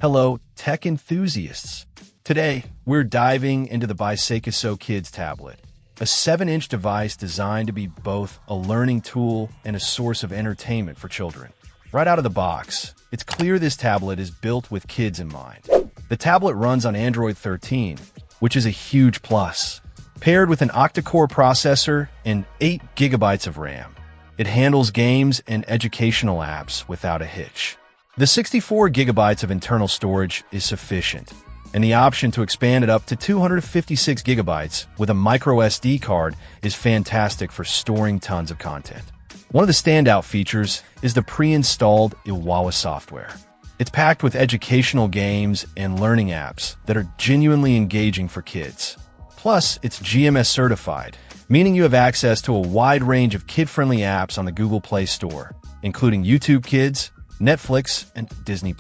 Hello, tech enthusiasts. Today, we're diving into the BISAIKASOW Kids tablet, a 7-inch device designed to be both a learning tool and a source of entertainment for children. Right out of the box, it's clear this tablet is built with kids in mind. The tablet runs on Android 13, which is a huge plus. Paired with an octa-core processor and 8 GB of RAM, it handles games and educational apps without a hitch. The 64 GB of internal storage is sufficient, and the option to expand it up to 256 GB with a micro SD card is fantastic for storing tons of content. One of the standout features is the pre-installed Iwawa software. It's packed with educational games and learning apps that are genuinely engaging for kids. Plus, it's GMS certified, meaning you have access to a wide range of kid-friendly apps on the Google Play Store, including YouTube Kids, Netflix, and Disney+.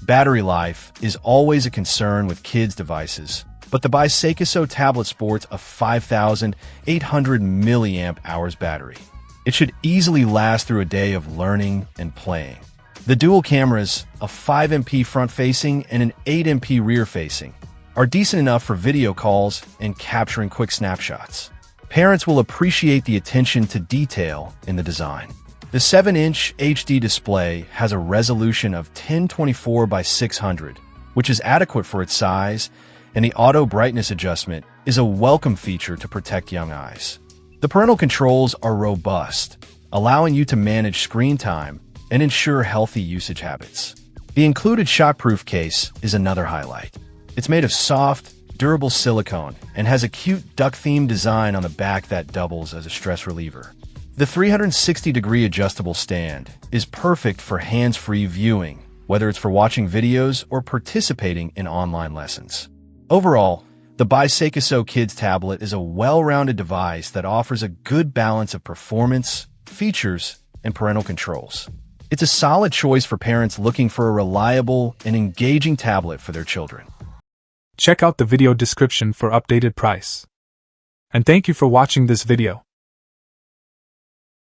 Battery life is always a concern with kids' devices, but the BISAIKASOW tablet sports a 5,800 mAh battery. It should easily last through a day of learning and playing. The dual cameras, a 5MP front-facing and an 8MP rear-facing, are decent enough for video calls and capturing quick snapshots. Parents will appreciate the attention to detail in the design. The 7-inch HD display has a resolution of 1024 by 600, which is adequate for its size, and the auto brightness adjustment is a welcome feature to protect young eyes. The parental controls are robust, allowing you to manage screen time and ensure healthy usage habits. The included shockproof case is another highlight. It's made of soft, durable silicone and has a cute duck-themed design on the back that doubles as a stress reliever. The 360-degree adjustable stand is perfect for hands-free viewing, whether it's for watching videos or participating in online lessons. Overall, the BISAIKASOW Kids tablet is a well-rounded device that offers a good balance of performance, features, and parental controls. It's a solid choice for parents looking for a reliable and engaging tablet for their children. Check out the video description for updated price. And thank you for watching this video.